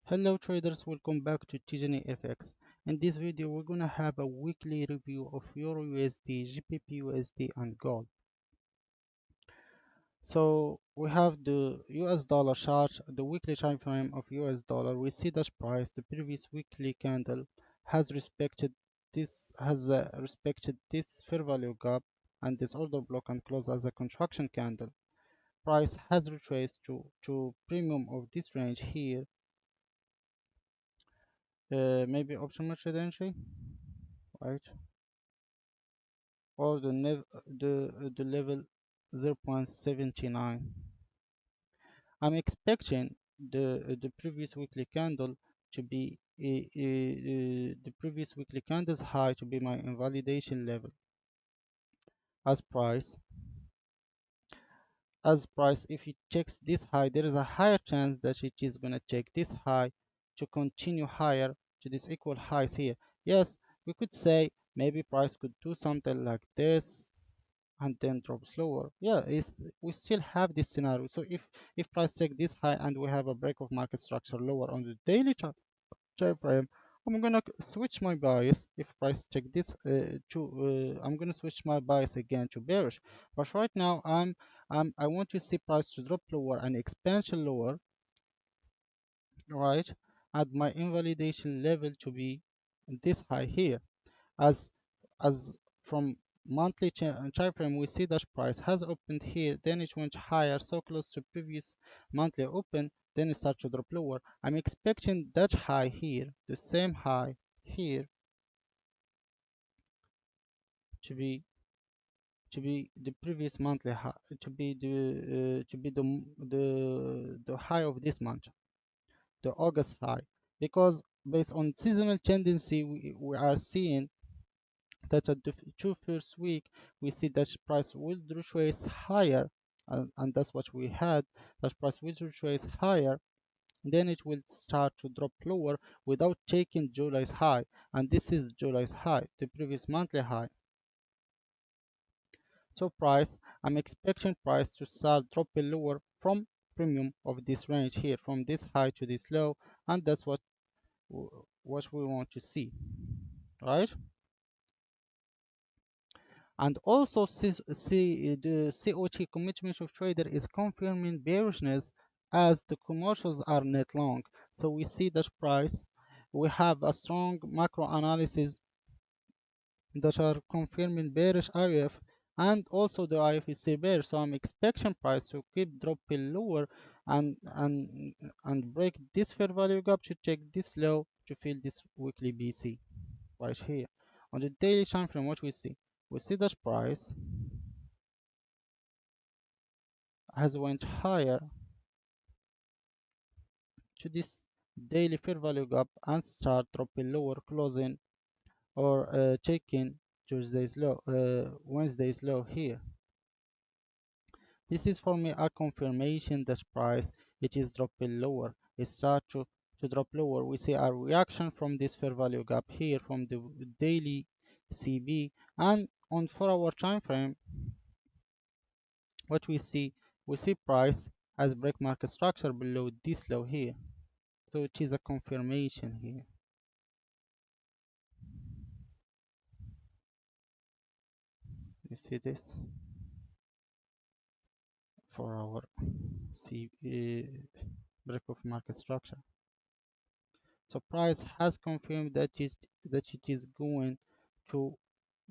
Hello traders, welcome back to TGNFX. In this video, we're gonna have a weekly review of EURUSD, GBPUSD, and gold. So we have the US dollar chart, the weekly time frame of US dollar. We see that price, the previous weekly candle has respected this fair value gap and this order block and close as a contraction candle. Price has retraced to premium of this range here. Maybe optional trade entry, right? Or the level 0.79. I'm expecting the previous weekly candle to be the previous weekly candle's high to be my invalidation level as price. If it checks this high, there is a higher chance that it is going to check this high to continue higher to this equal highs here. Yes, we could say maybe price could do something like this and then drops lower. Yeah, we still have this scenario. So if price take this high and we have a break of market structure lower on the daily chart frame, I'm gonna switch my bias. If price check this I'm gonna switch my bias again to bearish. But right now I want to see price to drop lower and expansion lower, right? And my invalidation level to be this high here. As as from monthly chart frame, we see that price has opened here, then it went higher, so close to previous monthly open, then it starts to drop lower. I'm expecting that high here, the same high here, to be the previous monthly high, to be the high of this month, the August high, because based on seasonal tendency, we are seeing that at the two first week we see that price will retrace higher, and that's what we had, that price will retrace higher, then it will start to drop lower without taking July's high, and this is July's high, the previous monthly high. So I'm expecting price to start dropping lower from premium of this range here, from this high to this low, and that's what we want to see, right? And also the COT, commitment of trader, is confirming bearishness as the commercials are net long. So we see that price, we have a strong macro analysis that are confirming bearish IOF, and also the IOF is still bearish. So I'm expecting price to keep dropping lower and break this fair value gap to check this low to fill this weekly BC right here. On the daily time frame, what we see? We see that price has went higher to this daily fair value gap and start dropping lower, closing or taking Tuesday's low, Wednesday's low here. This is for me a confirmation that price it is dropping lower. It start to drop lower. We see a reaction from this fair value gap here from the daily CB, and on 4-hour time frame, what we see price has break market structure below this low here. So it is a confirmation here. You see this for our break of market structure. So price has confirmed that it is going to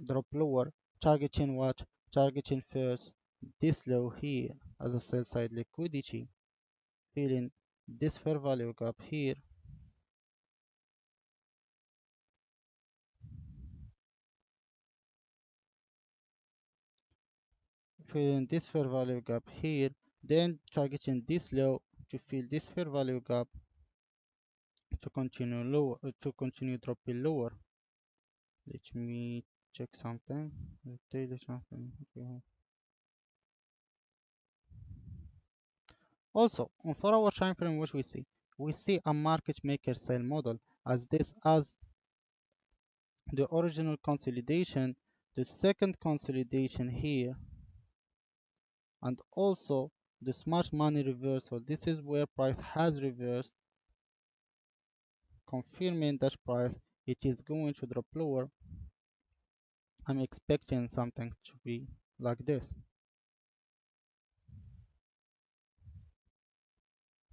drop lower, targeting what? Targeting first this low here as a sell side liquidity, filling this fair value gap here, filling this fair value gap here, then targeting this low to fill this fair value gap to continue lower, to continue dropping lower. Let me check something. Daily something. Okay. Also, on 4-hour time frame, what we see? We see a market maker sell model as the original consolidation, the second consolidation here, and also the smart money reversal. This is where price has reversed confirming that price it is going to drop lower. I'm expecting something to be like this,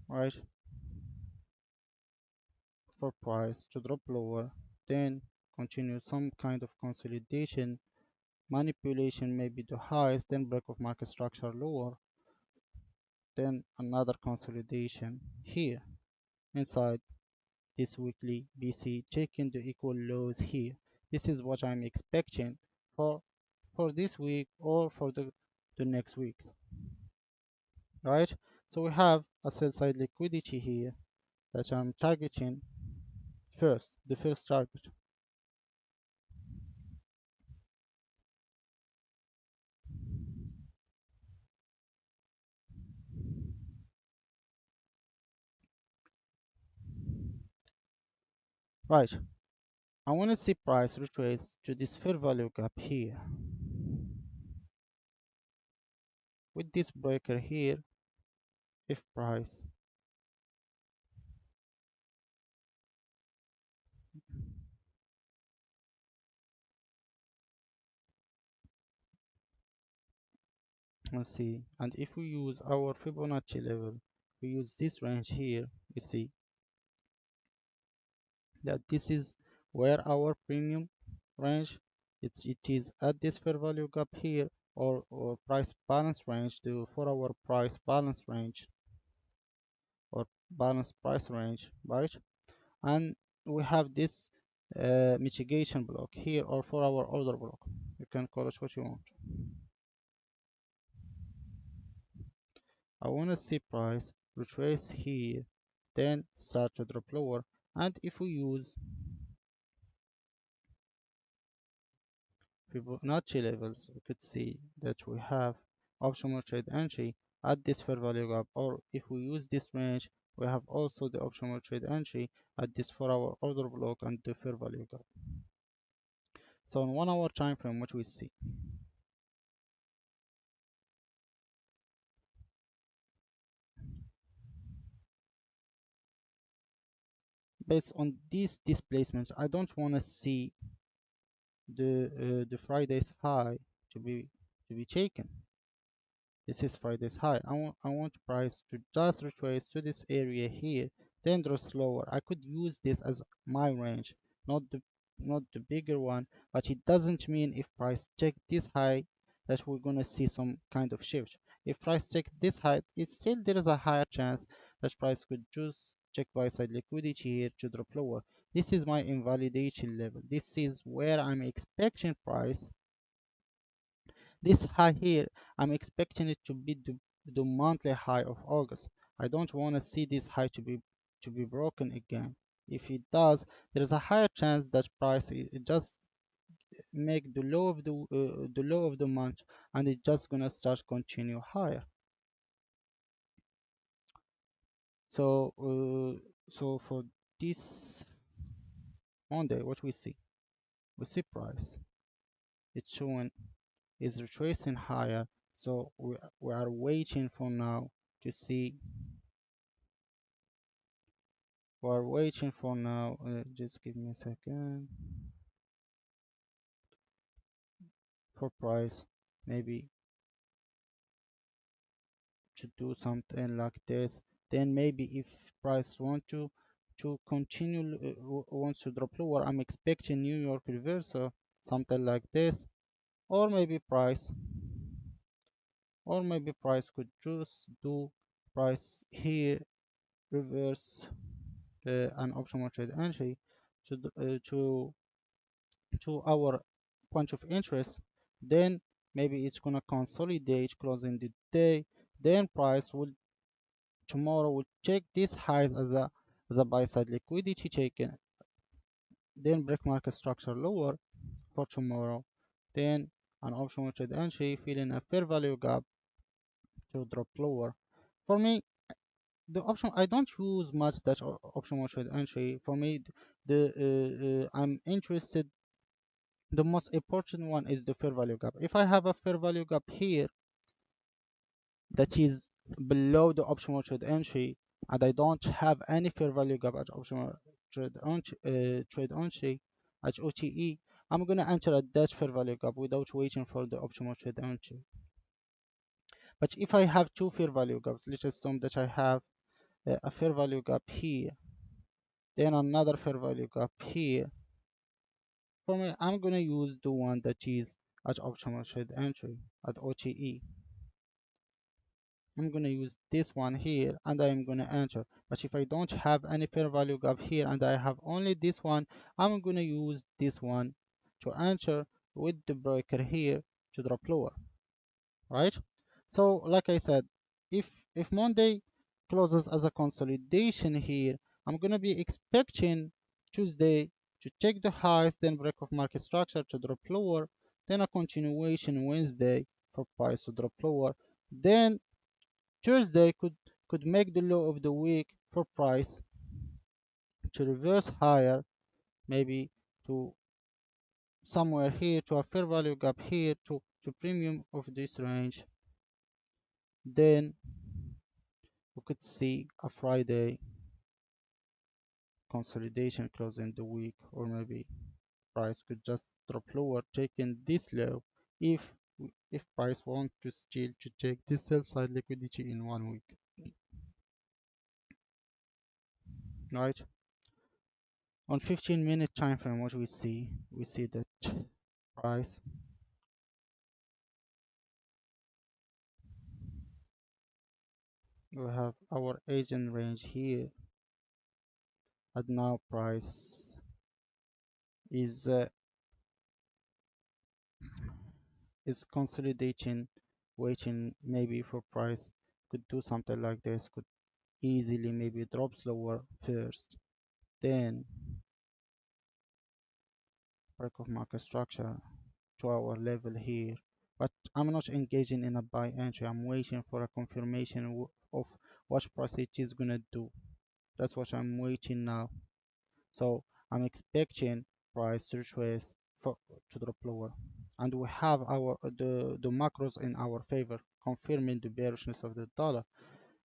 right? For price to drop lower, then continue some kind of consolidation, manipulation maybe to highs, then break of market structure lower, then another consolidation here inside this weekly BC, checking the equal lows here. This is what I'm expecting for this week or for the next weeks, right? So we have a sell side liquidity here that I'm targeting first, the first target. Right, I want to see price retrace to this fair value gap here. With this breaker here, if price let's see, and if we use our Fibonacci level, we use this range here, we see that this is where our premium range, it is at this fair value gap here, or price balance range for our price balance range or balance price range, right? And we have this mitigation block here, or for our order block, you can call it what you want. I want to see price retrace here, then start to drop lower. And if we use Fibonacci levels, we could see that we have optional trade entry at this fair value gap, or if we use this range, we have also the optional trade entry at this for our order block and the fair value gap. So in 1 hour time frame, what we see, based on these displacements, I don't want to see the Friday's high to be taken. This is Friday's high. I want price to just retrace to this area here, then draw slower. I could use this as my range, not the bigger one, but it doesn't mean if price check this high that we're gonna see some kind of shift. If price check this high, it's still there is a higher chance that price could just check buy side liquidity here to drop lower. This is my invalidation level. This is where I'm expecting price. This high here, I'm expecting it to be the monthly high of August. I don't want to see this high to be broken again. If it does, there is a higher chance that price it just make the low of the month, and it's just gonna start continue higher. So for this Monday, what we see price. It's showing is retracing higher. So we are waiting for now to see. We're waiting for now. Just give me a second. For price, maybe to do something like this. Then maybe if price want to continue wants to drop lower, I'm expecting New York reversal, something like this, or maybe price, could just do price here reverse an optional trade entry to our point of interest. Then maybe it's gonna consolidate closing the day. Then price will tomorrow will check these highs as a buy side liquidity taken, then break market structure lower for tomorrow, then an optional trade entry filling a fair value gap to drop lower. For me, the option I don't use much that optional trade entry. For me, the I'm interested. The most important one is the fair value gap. If I have a fair value gap here that is below the optional trade entry, and I don't have any fair value gap at optional trade entry at OTE, I'm gonna enter a dash fair value gap without waiting for the optimal trade entry. But if I have two fair value gaps, let's assume that I have a fair value gap here, then another fair value gap here. For me, I'm gonna use the one that is at optimal trade entry at OTE. I'm gonna use this one here and I'm gonna enter. But if I don't have any fair value gap here and I have only this one, I'm gonna use this one to enter with the breaker here to drop lower, right? So like I said, if Monday closes as a consolidation here, I'm gonna be expecting Tuesday to check the highs, then break of market structure to drop lower, then a continuation Wednesday for price to drop lower, then Thursday could make the low of the week for price to reverse higher, maybe to somewhere here, to a fair value gap here, to premium of this range. Then we could see a Friday consolidation closing the week, or maybe price could just drop lower, taking this low if price wants to still to take this sell side liquidity in 1 week, right? On 15-minute time frame, what we see that price we have our agent range here, and now price is consolidating, waiting maybe for price could do something like this, could easily maybe drops lower first, then break of market structure to our level here. But I'm not engaging in a buy entry. I'm waiting for a confirmation of what price it is gonna do. That's what I'm waiting now. So I'm expecting price to retrace to drop lower, and we have our the macros in our favor, confirming the bearishness of the dollar.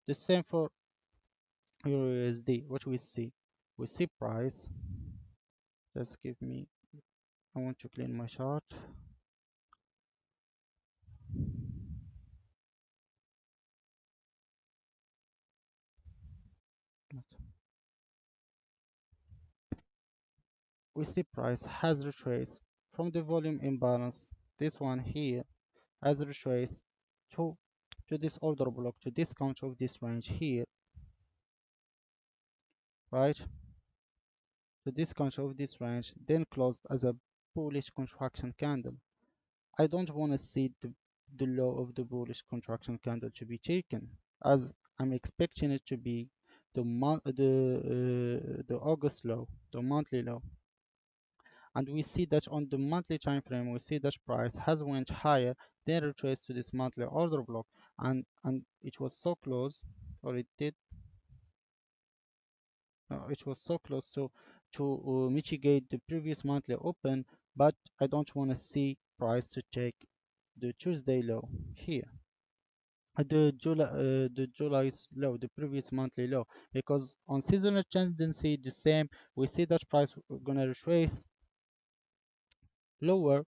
The same for EURUSD. What we see price. Just give me. I want to clean my chart. We see price has retraced from the volume imbalance. This one here has retraced to this order block, to this count of this range here, right? To this count of this range, then closed as a bullish contraction candle. I don't want to see the low of the bullish contraction candle to be taken, as I'm expecting it to be the August low, the monthly low. And we see that on the monthly time frame, we see that price has went higher, then retraced to this monthly order block, and it was so close, or it did, it was so close to mitigate the previous monthly open, but I don't want to see price to take the Tuesday low here. The July's low, the previous monthly low, because on seasonal tendency the same, we see that price gonna retrace lower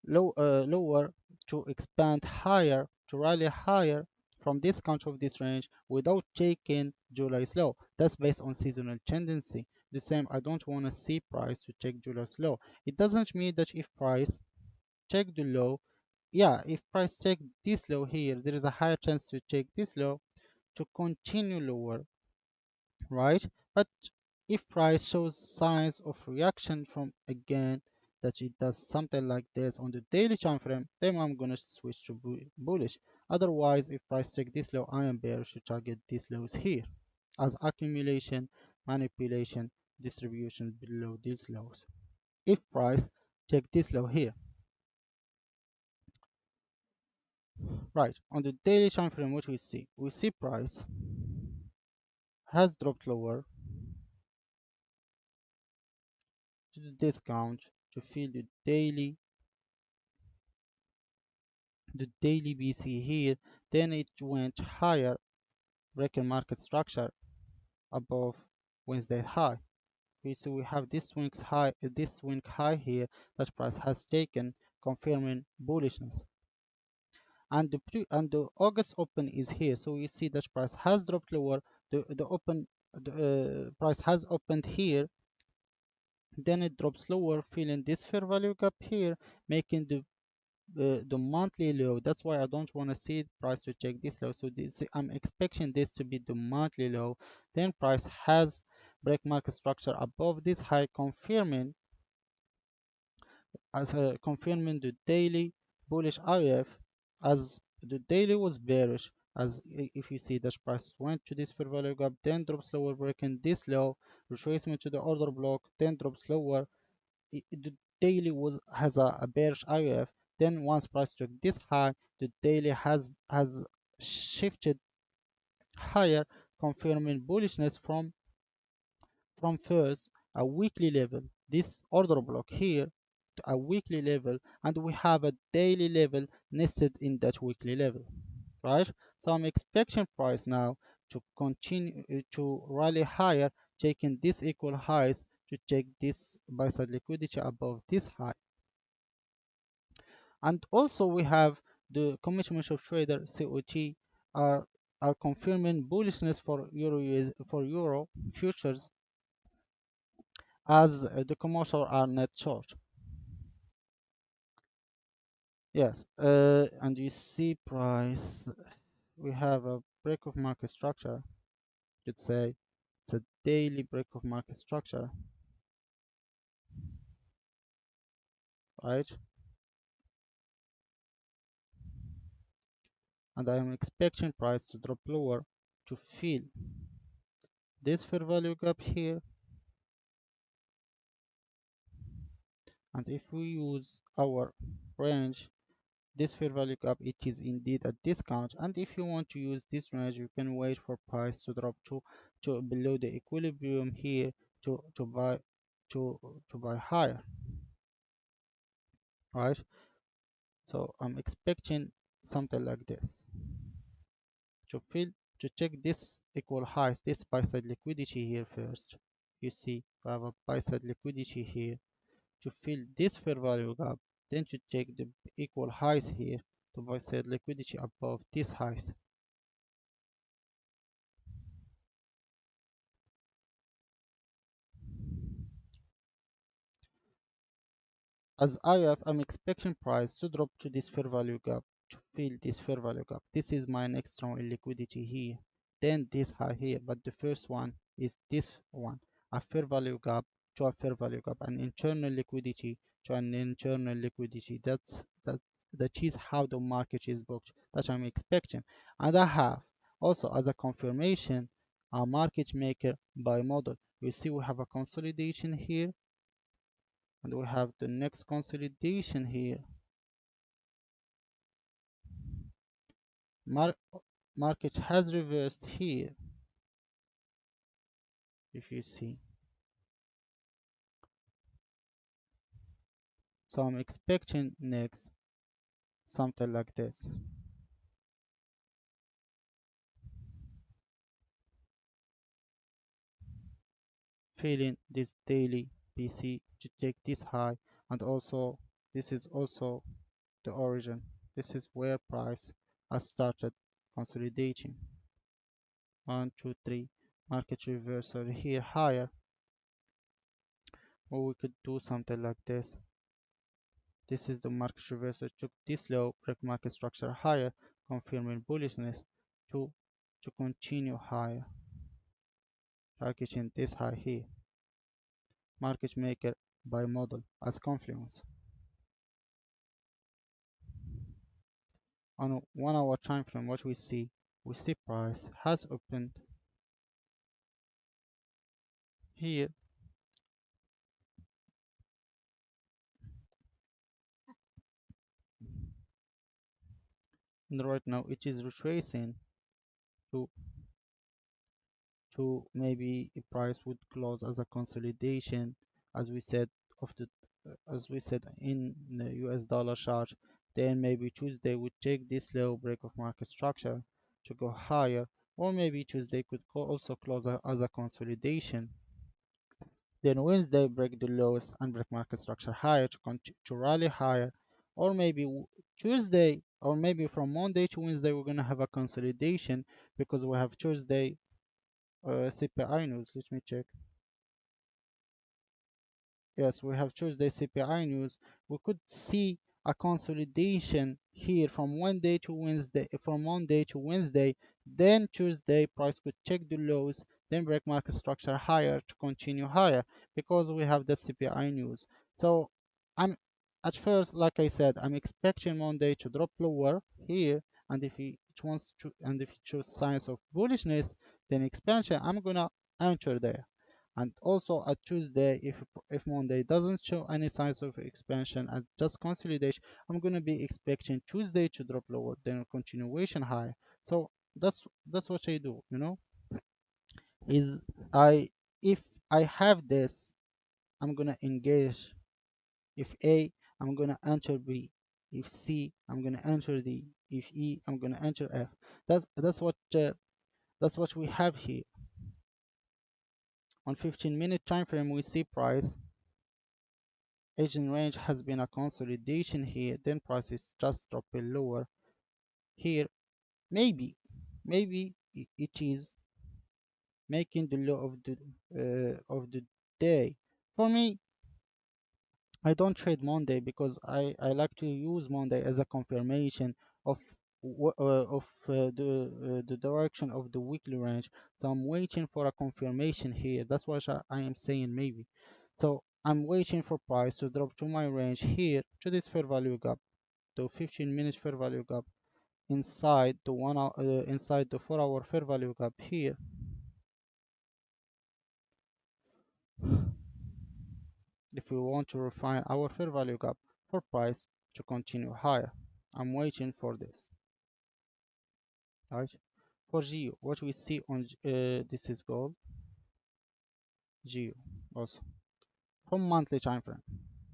lower to expand higher, to rally higher from this count of this range without taking July's low. That's based on seasonal tendency. The same, I don't want to see price to take July's low. It doesn't mean that if price check the low, yeah, if price check this low here, there is a higher chance to check this low to continue lower, right? But if price shows signs of reaction from again that it does something like this on the daily time frame, then I'm gonna switch to bullish. Otherwise, if price check this low, I am bearish to target these lows here as accumulation, manipulation, distribution below these lows. If price check this low here, right, on the daily time frame, what we see price has dropped lower to the discount to fill the daily BC here, then it went higher, breaking market structure above Wednesday high. we see we have this swing high here that price has taken, confirming bullishness. And the August open is here, so you see that price has dropped lower. The price has opened here, then it drops lower, filling this fair value gap here, making the monthly low. That's why I don't want to see price to check this low. So I'm expecting this to be the monthly low. Then price has break market structure above this high, confirming the daily bullish IOF, as the daily was bearish. As if you see that price went to this fair value gap, then drops lower, breaking this low, retracement to the order block, then drops lower. The daily has a bearish IOF. Then once price took this high, the daily has shifted higher, confirming bullishness from first a weekly level, this order block here, to a weekly level, and we have a daily level nested in that weekly level, right? So I'm expecting price now to continue to rally higher, taking this equal highs to take this buy side liquidity above this high. And also we have the commitment of trader COT are confirming bullishness for euro futures, as the commercial are net short. Yes, and you see price, we have a break of market structure. Let's say it's a daily break of market structure, right? And I am expecting price to drop lower to fill this fair value gap here. And if we use our range, this fair value gap, it is indeed a discount. And if you want to use this range, you can wait for price to drop to below the equilibrium here to buy higher, right? So I'm expecting something like this to fill, to check this equal highs, this buy side liquidity here first. You see we have a buy side liquidity here to fill this fair value gap, then to check the equal highs here to buy side liquidity above these highs. As IF, I'm expecting price to drop to this fair value gap to fill this fair value gap. This is my next strong liquidity here. Then this high here, but the first one is this one, a fair value gap to a fair value gap, an internal liquidity to an internal liquidity. That is how the market is booked. That I'm expecting. And I have also as a confirmation a market maker by model. You see we have a consolidation here, and we have the next consolidation here. Mar Market has reversed here, if you see. So I'm expecting next something like this. Filling this daily PC to take this high, and also this is also the origin. This is where price has started consolidating. 1, 2, 3, market reversal here higher, or we could do something like this. This is the market reversal, took this low, break market structure higher, confirming bullishness to continue higher, targeting this high here. Market maker by model as confluence. On a 1 hour time frame, what we see price has opened here, and right now it is retracing to maybe a price would close as a consolidation, as we said of the as we said in the US dollar chart. Then maybe Tuesday would take this low, break of market structure to go higher, or maybe Tuesday could also close as a consolidation. Then Wednesday break the lows and break market structure higher to rally higher, or maybe Tuesday, or maybe from Monday to Wednesday we're gonna have a consolidation because we have Tuesday CPI news. Let me check. Yes, we have Tuesday CPI news. We could see a consolidation here from Monday to Wednesday, from Monday to Wednesday. Then Tuesday, price could check the lows, then break market structure higher to continue higher because we have the CPI news. So I'm at first, like I said, I'm expecting Monday to drop lower here, and if it wants to, and if it shows signs of bullishness, then expansion, I'm gonna enter there. And also at Tuesday, if Monday doesn't show any signs of expansion and just consolidation, I'm gonna be expecting Tuesday to drop lower, then a continuation high. So that's what I do, you know, is I if I have this, I'm gonna engage. If A, I'm gonna enter B. If C, I'm gonna enter D. If E, I'm gonna enter F. That's what we have here. On 15-minute time frame, we see price agent range has been a consolidation here, then price is just dropping lower here. Maybe it is making the low of the day. For me, I don't trade Monday because I like to use Monday as a confirmation of the direction of the weekly range. So I'm waiting for a confirmation here. That's what I am saying maybe. So I'm waiting for price to drop to my range here to this fair value gap, the 15-minute fair value gap inside the inside the 4-hour fair value gap here. If we want to refine our fair value gap for price to continue higher, I'm waiting for this. Right? For GU, what we see on this is gold. GU also from monthly time frame.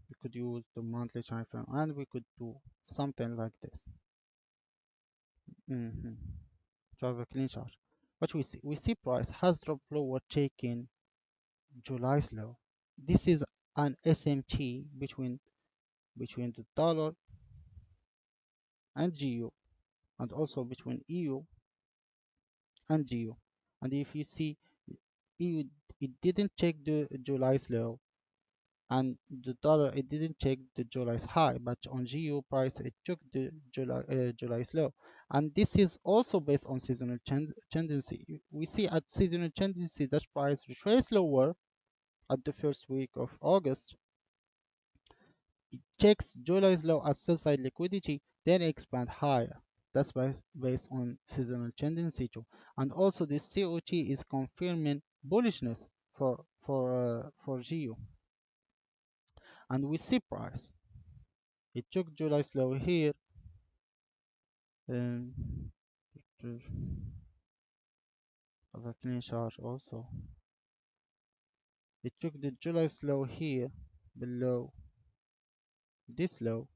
We could use the monthly time frame and we could do something like this. To have a clean chart. What we see price has dropped lower, taking July's low. This is an SMT between the dollar and GU, and also between EU and GU. And if you see EU, it didn't check the July's low, and the dollar, it didn't check the July's high, but on GU price it took the July's low. And this is also based on seasonal tendency. We see at seasonal tendency that price retraces lower at the first week of August. It checks July's low at sell side liquidity, then expand higher. That's based on seasonal tendency too. And also this COT is confirming bullishness for GU. And we see price. It took July's low here. And of a clean chart also. It took the July's low here below this low,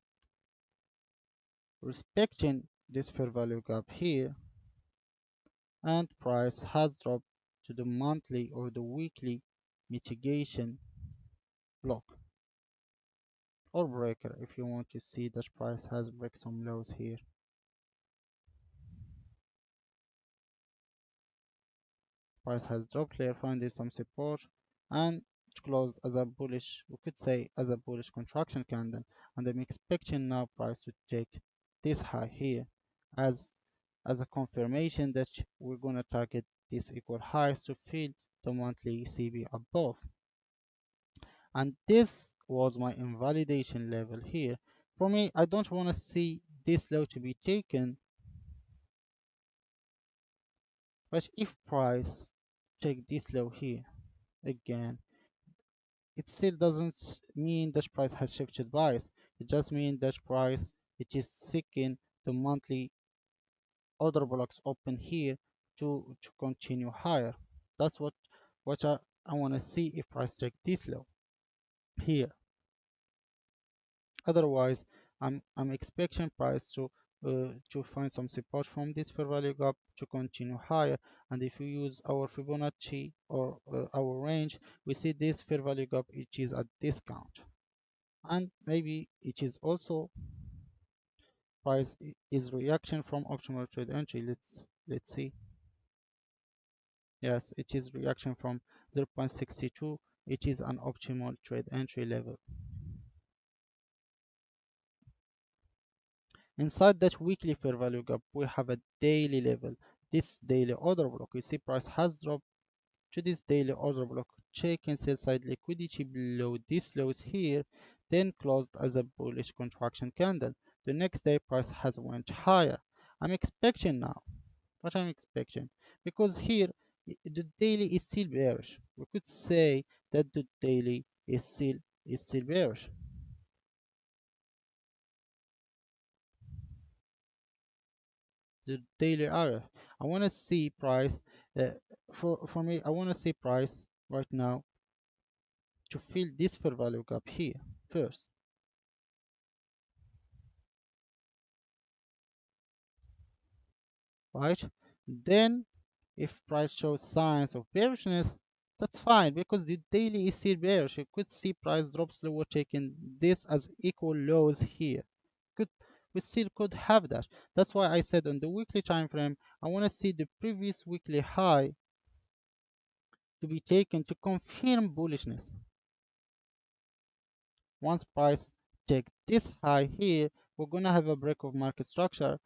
respecting this fair value gap here, and price has dropped to the monthly or the weekly mitigation block or breaker if you want to see that price has break some lows here. Price has dropped here, finding some support, and it closed as a bullish, we could say as a bullish contraction candle, and I'm expecting now price to take this high here as a confirmation that we're going to target this equal highs to fill the monthly CB above. And this was my invalidation level here. For me, I don't want to see this low to be taken, but if price take this low here again, it still doesn't mean that price has shifted bias. It just means that price it is seeking the monthly order blocks open here to continue higher. That's what I want to see if price take this low here. Otherwise, I'm expecting price to find some support from this fair value gap to continue higher. And if we use our Fibonacci or our range, we see this fair value gap which is at discount, and maybe it is also price is reaction from optimal trade entry. Let's see. Yes, it is reaction from 0.62. It is an optimal trade entry level. Inside that weekly fair value gap, we have a daily level. This daily order block, you see price has dropped to this daily order block, checking sell side liquidity below these lows here, then closed as a bullish contraction candle. The next day price has went higher. I'm expecting now. What I'm expecting? Because here the daily is still bearish. We could say that the daily is still bearish. The daily IOF. I want to see price. Uh, for me, I want to see price right now to fill this fair value gap here first, right? Then, if price shows signs of bearishness, that's fine because the daily is still bearish. You could see price drop slower, taking this as equal lows here. Could we still could have that. That's why I said on the weekly time frame, I want to see the previous weekly high to be taken to confirm bullishness. Once price check this high here, we're gonna have a break of market structure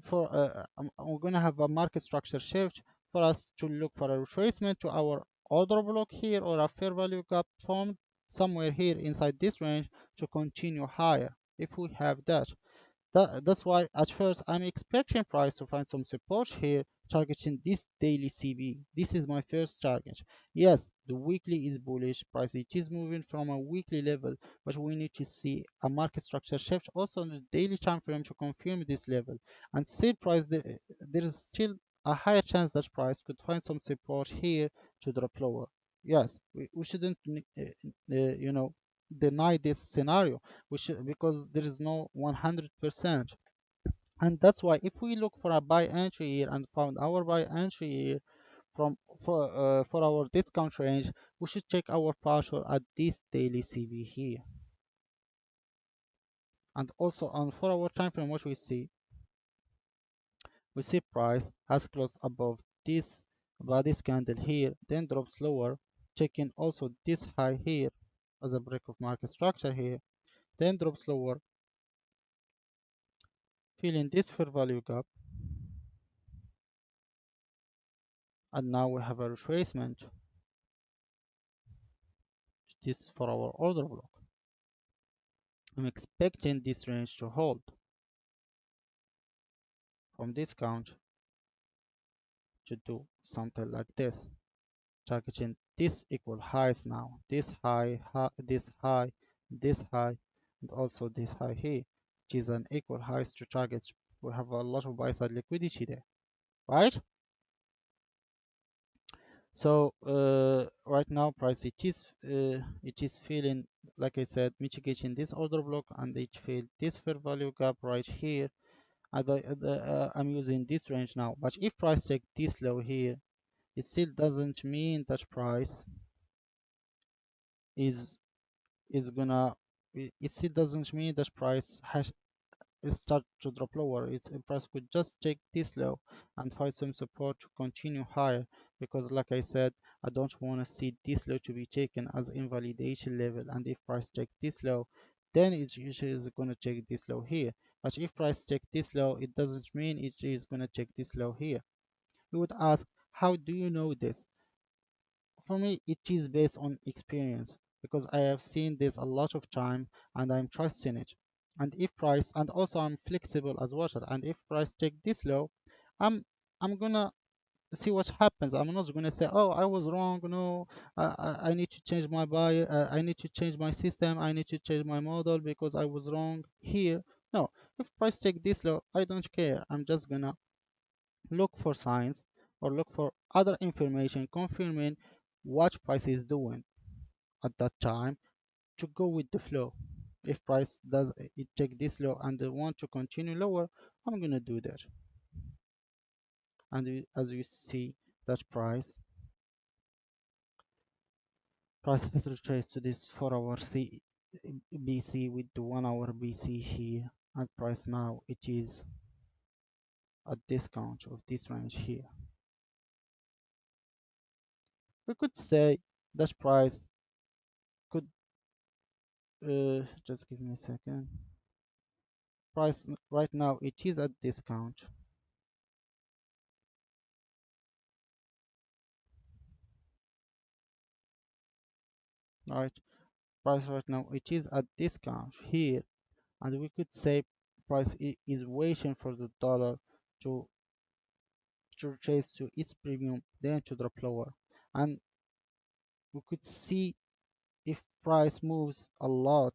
we're gonna have a market structure shift for us to look for a retracement to our order block here or a fair value gap formed somewhere here inside this range to continue higher if we have that. That's why at first I'm expecting price to find some support here, targeting this daily CB. This is my first target. Yes, the weekly is bullish. Price it is moving from a weekly level, but we need to see a market structure shift also on the daily time frame to confirm this level. And still price there is still a higher chance that price could find some support here to drop lower. Yes, we shouldn't deny this scenario. We should, because there is no 100%. And that's why if we look for a buy entry here and found our buy entry here from for our discount range, we should check our partial at this daily CB here. And also on 4-hour time frame, what we see price has closed above this candle here, then drops lower, checking also this high here as a break of market structure here, then drops lower, filling this fair value gap, and now we have a retracement. This for our order block. I'm expecting this range to hold from discount to do something like this, targeting this equal highs now, this high, this high, this high, and also this high here, which is an equal highs to targets. We have a lot of buy side liquidity there, right? So right now price it is feeling, like I said, mitigating this order block, and it filled this fair value gap right here. I'm using this range now, but if price take this low here, it still doesn't mean that price is gonna it still doesn't mean that price has start to drop lower. It's price could just take this low and find some support to continue higher, because like I said, I don't want to see this low to be taken as invalidation level, and if price take this low, then it usually is going to check this low here. But if price check this low, it doesn't mean it is going to check this low here. You would ask, how do you know this? For me, it is based on experience, because I have seen this a lot of time and I'm trusting it. And if price, and also I'm flexible as well, and if price take this low, I'm I'm gonna see what happens. I'm not gonna say, oh, I was wrong. No, I need to change my buy. I need to change my system. I need to change my model because I was wrong here. No, if price take this low, I don't care. I'm just gonna look for signs or look for other information confirming what price is doing at that time to go with the flow. If price does it check this low and they want to continue lower, I'm gonna do that. And as you see, that price has retraced to this 4-hour BC with the 1-hour BC here, and price now it is a discount of this range here. We could say that price could just give me a second. Price right now it is at discount. Right, price right now it is at discount here, and we could say price is waiting for the dollar to retrace to its premium, then to drop lower. And we could see if price moves a lot,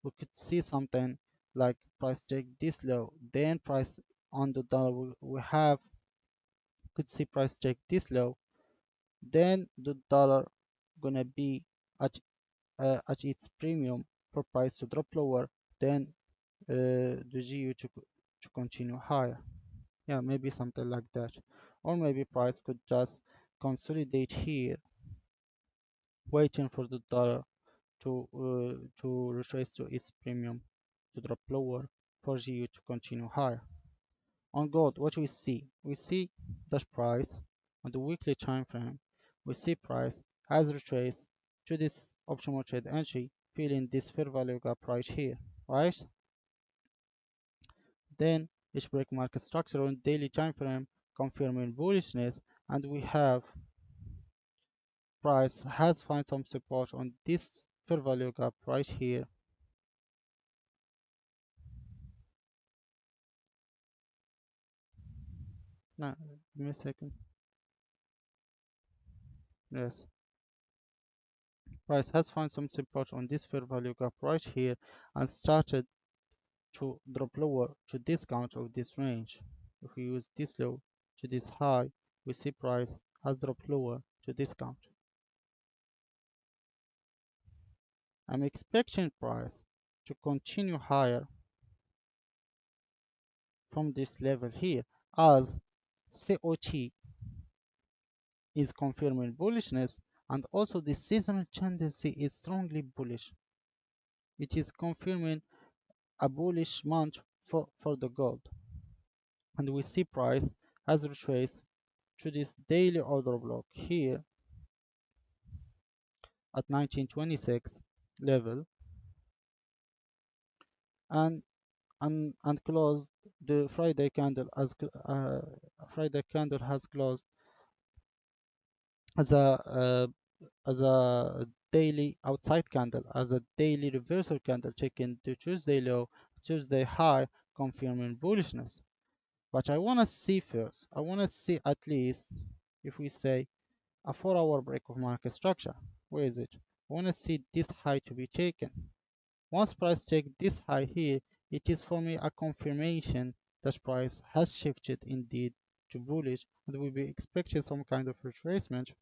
we could see something like price check this low, then price on the dollar we have could see price check this low, then the dollar gonna be at its premium for price to drop lower, then the GU to continue higher. Yeah, maybe something like that. Or maybe price could just consolidate here, waiting for the dollar to retrace to its premium to drop lower for GU to continue higher. On gold, what we see? We see that price on the weekly time frame. We see price has retraced to this optimal trade entry, filling this fair value gap right here, right? Then each break market structure on daily time frame confirming bullishness, and we have price has found some support on this fair value gap right here. Now, give me a second. Yes, price has found some support on this fair value gap right here and started to drop lower to discount of this range. If we use this low to this high, we see price has dropped lower to discount. I'm expecting price to continue higher from this level here as COT is confirming bullishness, and also the seasonal tendency is strongly bullish. It is confirming a bullish month for the gold. And we see price has retraced to this daily order block here at 1926 level and closed the Friday candle as Friday candle has closed as a daily outside candle, as a daily reversal candle, checking the Tuesday low, Tuesday high, confirming bullishness. But I want to see first, I want to see at least, if we say a 4-hour break of market structure. Where is it? I want to see this high to be taken. Once price check this high here, it is for me a confirmation that price has shifted indeed to bullish, and we'll be expecting some kind of retracement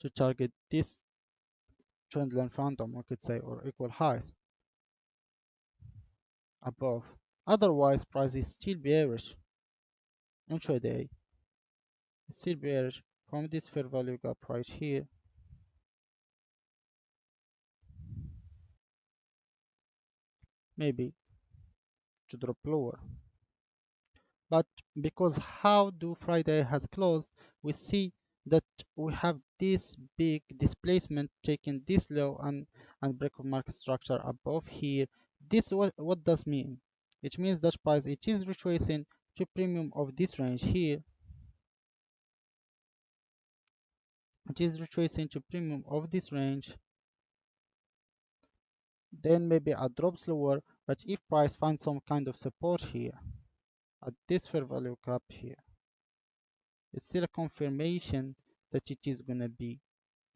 to target this trendline phantom, we could say, or equal highs above. Otherwise, price is still bearish intraday. It's still bearish from this fair value gap right here. Maybe to drop lower. But because how do Friday has closed, we see that we have this big displacement taking this low and break of market structure above here. This what does mean? It means that price it is retracing to premium of this range here. It is retracing to premium of this range. Then maybe a drop lower, but if price finds some kind of support here at this fair value gap here, it's still a confirmation that it is going to be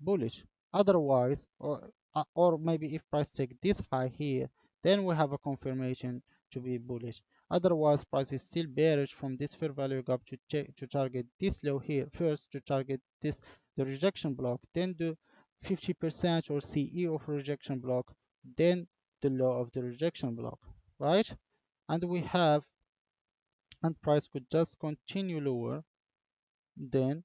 bullish. Otherwise, or maybe if price take this high here, then we have a confirmation to be bullish. Otherwise, price is still bearish from this fair value gap to target this low here. First to target this the rejection block, then the 50% or CE of rejection block, then the low of the rejection block, right? And we have, and price could just continue lower, then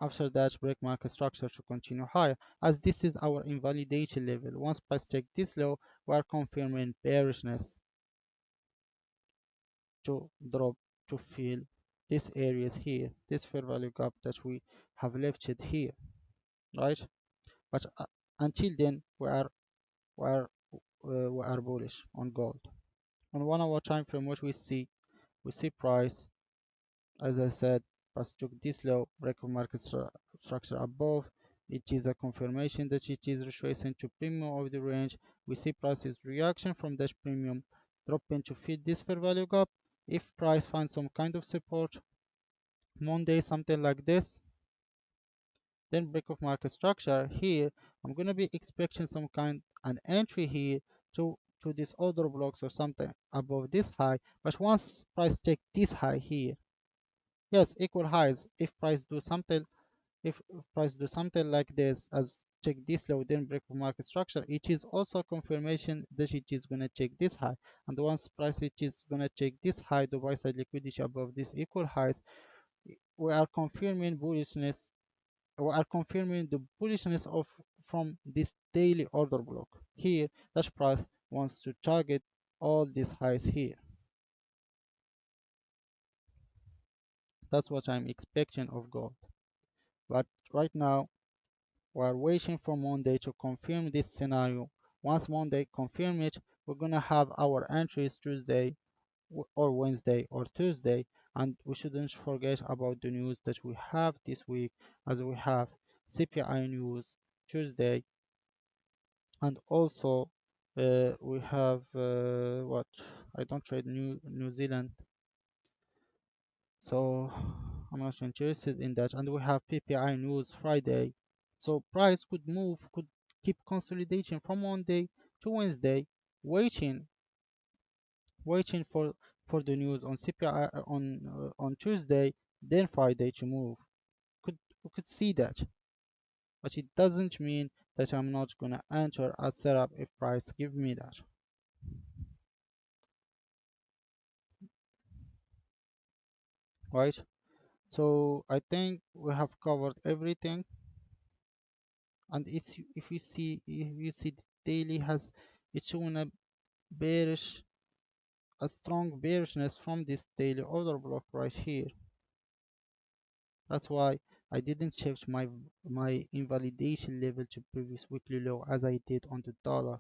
after that break market structure to continue higher, as this is our invalidation level. Once price take this low, we are confirming bearishness to drop to fill these areas here, this fair value gap that we have left it here, right? But until then we are we are bullish on gold. On 1 hour time frame, what we see price, as I said, price took this low, break of market structure above. It is a confirmation that it is retracing to premium of the range. We see price's reaction from that premium dropping to fit this fair value gap. If price finds some kind of support Monday, something like this, then break of market structure here, I'm gonna be expecting some kind an entry here to this order blocks or something above this high. But once price take this high here, yes, equal highs. If price do something, if price do something like this, as check this low, then break of market structure, it is also confirmation that it is gonna check this high. And once price it is gonna check this high, the buy side liquidity above this equal highs, we are confirming bullishness. We are confirming the bullishness of from this daily order block here. That price wants to target all these highs here. That's what I'm expecting of gold. But right now we are waiting for Monday to confirm this scenario. Once Monday confirm it, we're gonna have our entries Tuesday or Wednesday or Tuesday, and we shouldn't forget about the news that we have this week, as we have CPI news Tuesday, and also we have what, I don't trade New Zealand, so I'm not interested in that. And we have PPI news Friday, so price could move, could keep consolidation from Monday to Wednesday, waiting for the news on CPI on Tuesday, then Friday to move. We could see that, but it doesn't mean that I'm not gonna enter a setup if price give me that, right? So I think we have covered everything. And if you see the daily has, it's showing a strong bearishness from this daily order block right here. That's why I didn't shift my invalidation level to previous weekly low as I did on the dollar,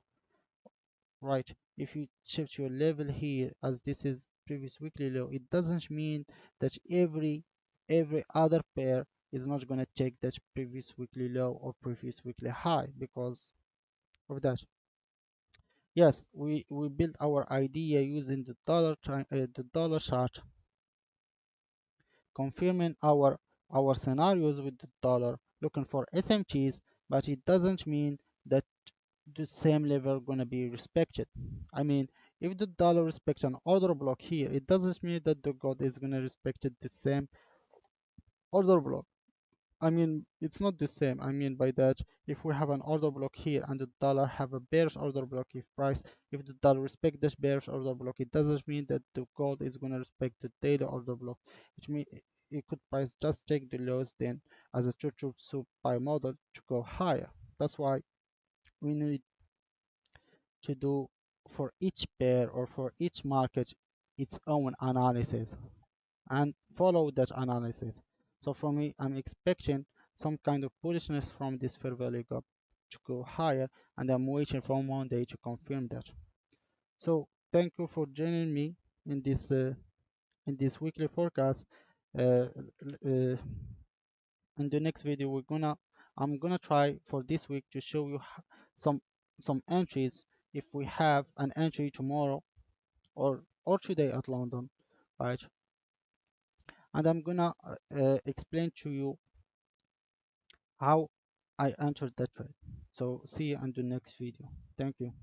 right? If you shift your level here, as this is previous weekly low, it doesn't mean that every other pair is not going to check that previous weekly low or previous weekly high because of that. Yes, we built our idea using the dollar chart, confirming our scenarios with the dollar, looking for SMTs, but it doesn't mean that the same level gonna be respected. I mean, if the dollar respects an order block here, it doesn't mean that the gold is gonna respect the same order block. I mean, it's not the same. I mean by that, if we have an order block here and the dollar have a bearish order block, if the dollar respect this bearish order block, it doesn't mean that the gold is gonna respect the daily order block. Which means it could price just take the lows then as a true supply model to go higher. That's why we need to do for each pair or for each market its own analysis and follow that analysis. So for me, I'm expecting some kind of bullishness from this fair value gap to go higher, and I'm waiting for Monday to confirm that. So thank you for joining me in this weekly forecast. Uh, uh, in the next video, I'm gonna try for this week to show you some entries. If we have an entry tomorrow or today at London, right? And I'm gonna explain to you how I entered that trade. So see you on the next video. Thank you.